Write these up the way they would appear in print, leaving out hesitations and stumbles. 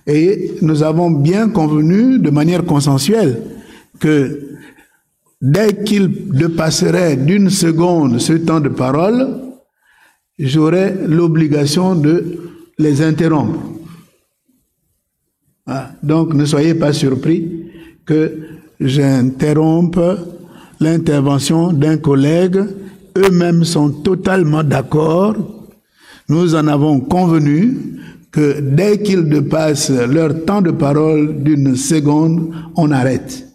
Et nous avons bien convenu de manière consensuelle que dès qu'il dépasserait d'une seconde ce temps de parole, j'aurais l'obligation de les interrompre. Ah, donc ne soyez pas surpris que j'interrompe l'intervention d'un collègue. Eux-mêmes sont totalement d'accord. Nous en avons convenu que dès qu'ils dépassent leur temps de parole d'une seconde, on arrête.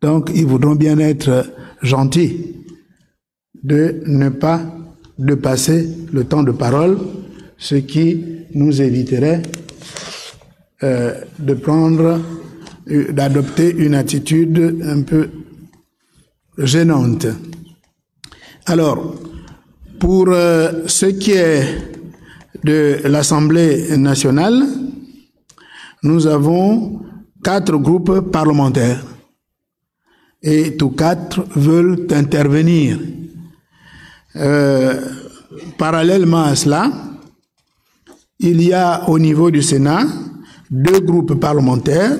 Donc, ils voudront bien être gentils de ne pas dépasser le temps de parole, ce qui nous éviterait d'adopter une attitude un peu gênante. Alors, pour ce qui est de l'Assemblée nationale, nous avons 4 groupes parlementaires et tous 4 veulent intervenir. Parallèlement à cela, il y a au niveau du Sénat 2 groupes parlementaires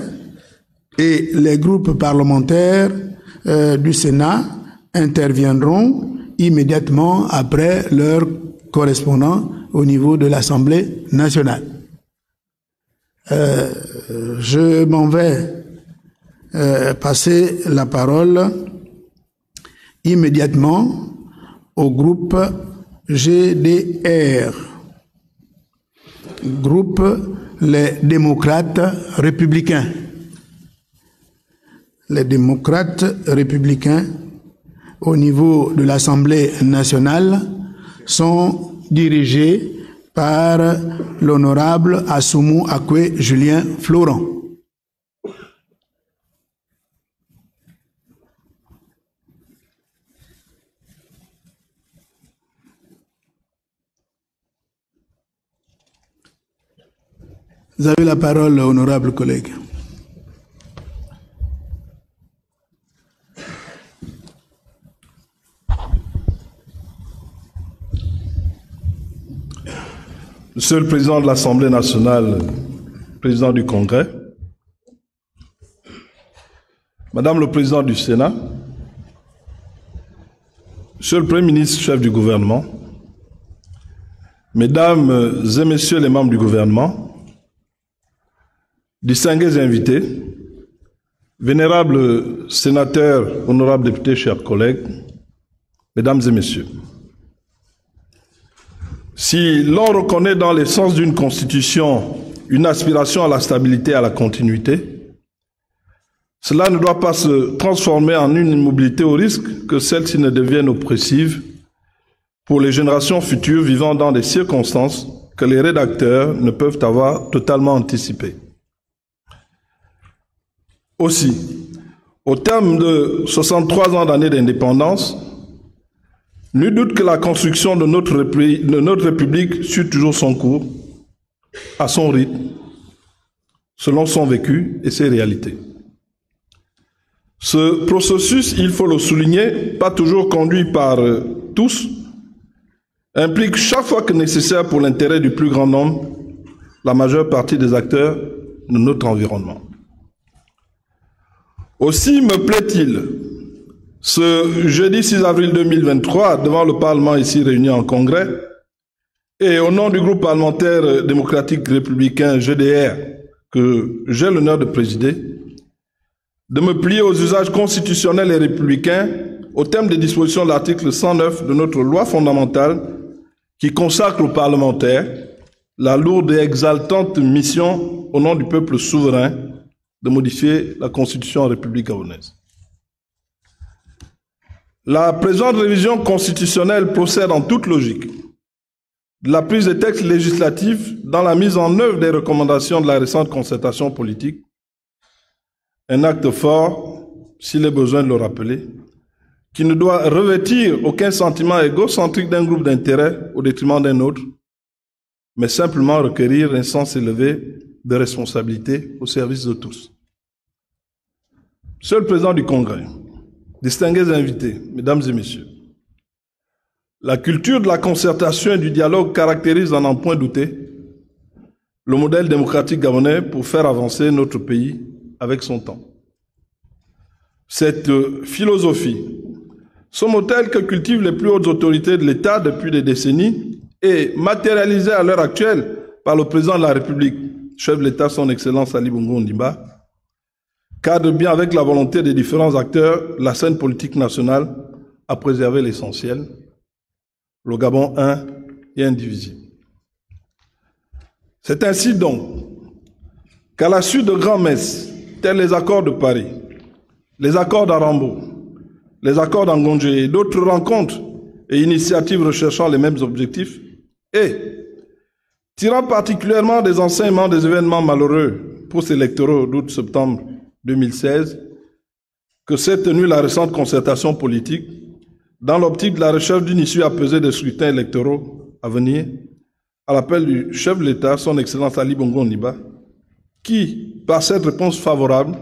et les groupes parlementaires du Sénat interviendront immédiatement après leur correspondant au niveau de l'Assemblée nationale. Je m'en vais passer la parole immédiatement au groupe GDR, groupe les démocrates républicains. Les démocrates républicains au niveau de l'Assemblée nationale sont dirigés par l'honorable Assoumou Akwe Julien Florent. Vous avez la parole, honorable collègue. Monsieur le Président de l'Assemblée nationale, Président du Congrès, Madame le Président du Sénat, Monsieur le Premier ministre, chef du gouvernement, Mesdames et Messieurs les membres du gouvernement, distingués invités, vénérables sénateurs, honorables députés, chers collègues, Mesdames et Messieurs, si l'on reconnaît dans l'essence d'une constitution une aspiration à la stabilité et à la continuité, cela ne doit pas se transformer en une immobilité au risque que celle-ci ne devienne oppressive pour les générations futures vivant dans des circonstances que les rédacteurs ne peuvent avoir totalement anticipées. Aussi, au terme de 63 ans d'années d'indépendance, nul doute que la construction de notre République suit toujours son cours, à son rythme, selon son vécu et ses réalités. Ce processus, il faut le souligner, pas toujours conduit par tous, implique chaque fois que nécessaire pour l'intérêt du plus grand nombre, la majeure partie des acteurs de notre environnement. Aussi me plaît-il, ce jeudi 6 avril 2023, devant le Parlement ici réuni en congrès, et au nom du groupe parlementaire démocratique républicain GDR, que j'ai l'honneur de présider, de me plier aux usages constitutionnels et républicains au terme des dispositions de l'article 109 de notre loi fondamentale qui consacre aux parlementaires la lourde et exaltante mission au nom du peuple souverain de modifier la Constitution en République gabonaise. La présente révision constitutionnelle procède en toute logique de la prise des textes législatifs dans la mise en œuvre des recommandations de la récente concertation politique, un acte fort, s'il est besoin de le rappeler, qui ne doit revêtir aucun sentiment égocentrique d'un groupe d'intérêts au détriment d'un autre, mais simplement requérir un sens élevé de responsabilité au service de tous. Monsieur le Président du Congrès, distingués invités, Mesdames et Messieurs, la culture de la concertation et du dialogue caractérise, à n'en point douter, le modèle démocratique gabonais pour faire avancer notre pays avec son temps. Cette philosophie, ce modèle que cultivent les plus hautes autorités de l'État depuis des décennies est matérialisé à l'heure actuelle par le président de la République, chef de l'État, son Excellence Ali Bongo Ondimba, cadre bien avec la volonté des différents acteurs la scène politique nationale à préserver l'essentiel, le Gabon un et indivisible. C'est ainsi donc qu'à la suite de grands-messes, tels les accords de Paris, les accords d'Arambo, les accords d'Angongé et d'autres rencontres et initiatives recherchant les mêmes objectifs, et tirant particulièrement des enseignements des événements malheureux post-électoraux d'août-septembre 2016, que s'est tenue la récente concertation politique dans l'optique de la recherche d'une issue apaisée des scrutins électoraux à venir, à l'appel du chef de l'État, son Excellence Ali Bongo Ondimba, qui, par cette réponse favorable,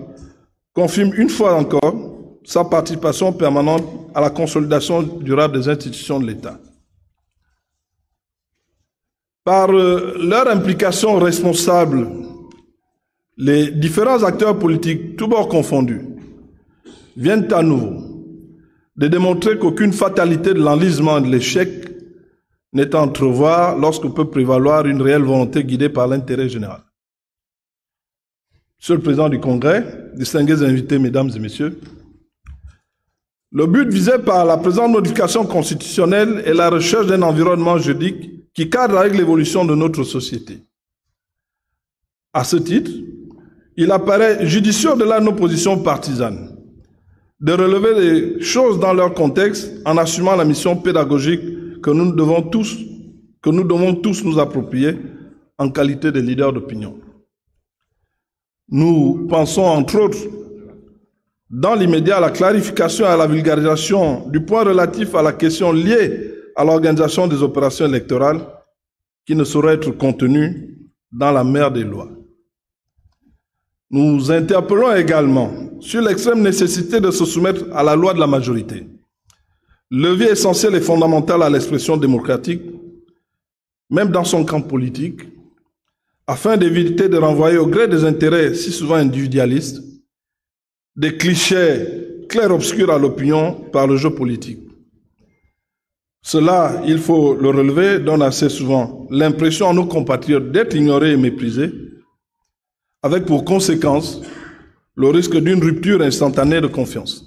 confirme une fois encore sa participation permanente à la consolidation durable des institutions de l'État. Par leur implication responsable, les différents acteurs politiques, tous bords confondus, viennent à nouveau de démontrer qu'aucune fatalité de l'enlisement et de l'échec n'est à entrevoir lorsque peut prévaloir une réelle volonté guidée par l'intérêt général. Monsieur le Président du Congrès, distingués invités, Mesdames et Messieurs, le but visé par la présente modification constitutionnelle est la recherche d'un environnement juridique qui cadre avec l'évolution de notre société. À ce titre, il apparaît judicieux de nos positions partisanes de relever les choses dans leur contexte en assumant la mission pédagogique que nous devons tous nous approprier en qualité de leaders d'opinion. Nous pensons entre autres dans l'immédiat à la clarification et à la vulgarisation du point relatif à la question liée à l'organisation des opérations électorales qui ne saurait être contenue dans la mer des lois. Nous interpellons également sur l'extrême nécessité de se soumettre à la loi de la majorité, levier essentiel et fondamental à l'expression démocratique, même dans son camp politique, afin d'éviter de renvoyer au gré des intérêts si souvent individualistes des clichés clairs-obscurs à l'opinion par le jeu politique. Cela, il faut le relever, donne assez souvent l'impression à nos compatriotes d'être ignorés et méprisés, avec pour conséquence le risque d'une rupture instantanée de confiance.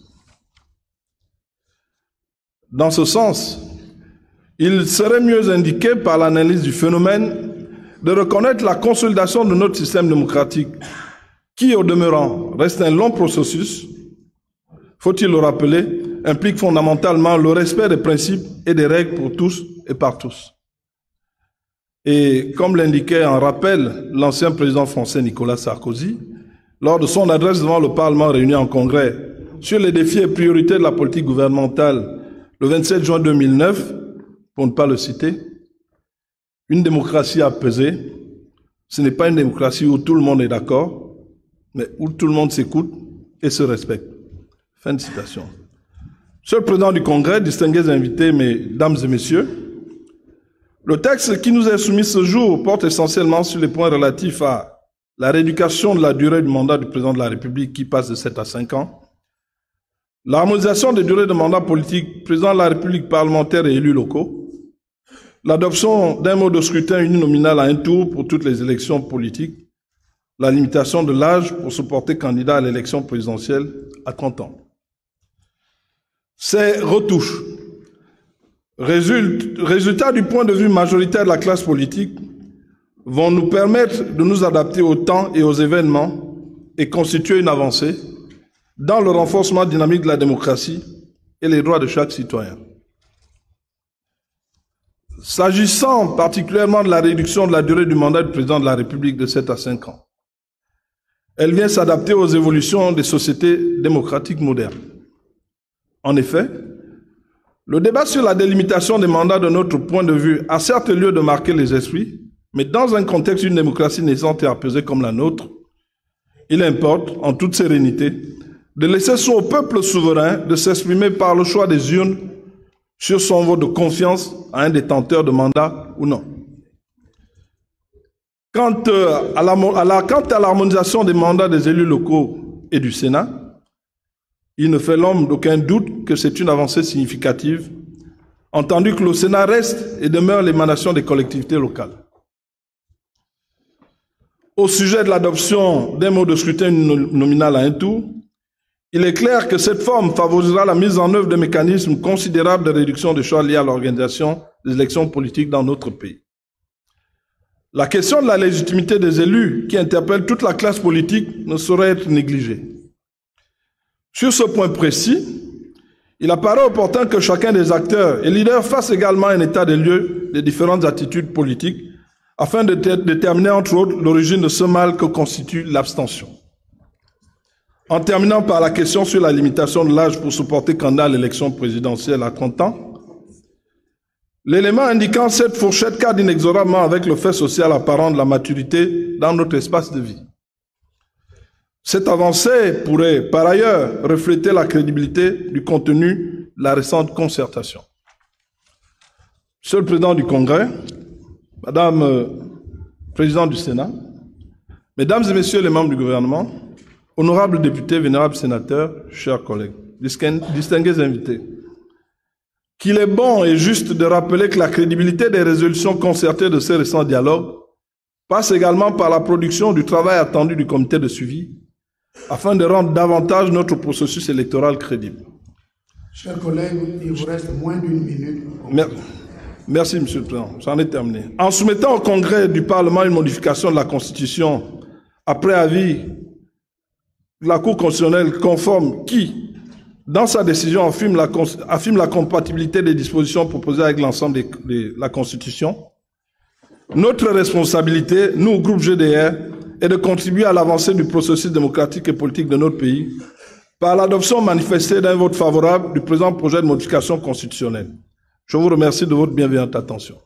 Dans ce sens, il serait mieux indiqué par l'analyse du phénomène de reconnaître la consolidation de notre système démocratique qui, au demeurant, reste un long processus, faut-il le rappeler, implique fondamentalement le respect des principes et des règles pour tous et par tous. Et comme l'indiquait en rappel l'ancien président français Nicolas Sarkozy, lors de son adresse devant le Parlement réuni en congrès sur les défis et priorités de la politique gouvernementale le 27 juin 2009, pour ne pas le citer, une démocratie apaisée, ce n'est pas une démocratie où tout le monde est d'accord, mais où tout le monde s'écoute et se respecte. Fin de citation. Monsieur le Président du Congrès, distingués invités, Mesdames et Messieurs, le texte qui nous est soumis ce jour porte essentiellement sur les points relatifs à la rééducation de la durée du mandat du Président de la République qui passe de 7 à 5 ans, l'harmonisation des durées de mandat politique, Président de la République, parlementaires et élus locaux, l'adoption d'un mode de scrutin uninominal à un tour pour toutes les élections politiques, la limitation de l'âge pour se porter candidat à l'élection présidentielle à 30 ans. Ces retouches, résultats du point de vue majoritaire de la classe politique, vont nous permettre de nous adapter au temps et aux événements et constituer une avancée dans le renforcement dynamique de la démocratie et les droits de chaque citoyen. S'agissant particulièrement de la réduction de la durée du mandat du Président de la République de 7 à 5 ans, elle vient s'adapter aux évolutions des sociétés démocratiques modernes. En effet, le débat sur la délimitation des mandats de notre point de vue a certes lieu de marquer les esprits, mais dans un contexte d'une démocratie naissante et apaisée comme la nôtre, il importe, en toute sérénité, de laisser son peuple souverain de s'exprimer par le choix des urnes sur son vote de confiance à un détenteur de mandat ou non. Quant à l'harmonisation des mandats des élus locaux et du Sénat, il ne fait l'ombre d'aucun doute que c'est une avancée significative, entendu que le Sénat reste et demeure l'émanation des collectivités locales. Au sujet de l'adoption d'un mode de scrutin nominal à un tour, il est clair que cette forme favorisera la mise en œuvre de mécanismes considérables de réduction des choix liés à l'organisation des élections politiques dans notre pays. La question de la légitimité des élus, qui interpelle toute la classe politique, ne saurait être négligée. Sur ce point précis, il apparaît opportun que chacun des acteurs et leaders fasse également un état des lieux des différentes attitudes politiques afin de déterminer entre autres l'origine de ce mal que constitue l'abstention. En terminant par la question sur la limitation de l'âge pour se porter candidat à l'élection présidentielle à 30 ans, l'élément indiquant cette fourchette cadre inexorablement avec le fait social apparent de la maturité dans notre espace de vie. Cette avancée pourrait, par ailleurs, refléter la crédibilité du contenu de la récente concertation. Monsieur le Président du Congrès, Madame Présidente du Sénat, Mesdames et Messieurs les membres du gouvernement, honorables députés, vénérables sénateurs, chers collègues, distingués invités, qu'il est bon et juste de rappeler que la crédibilité des résolutions concertées de ces récents dialogues passe également par la production du travail attendu du comité de suivi afin de rendre davantage notre processus électoral crédible. Chers collègues, il vous reste moins d'une minute. Merci, Monsieur le Président. J'en ai terminé. En soumettant au Congrès du Parlement une modification de la Constitution après avis de la Cour constitutionnelle conforme qui, dans sa décision, affirme la compatibilité des dispositions proposées avec l'ensemble de la Constitution, notre responsabilité, nous, groupe GDR, est de contribuer à l'avancée du processus démocratique et politique de notre pays par l'adoption manifestée d'un vote favorable du présent projet de modification constitutionnelle. Je vous remercie de votre bienveillante attention.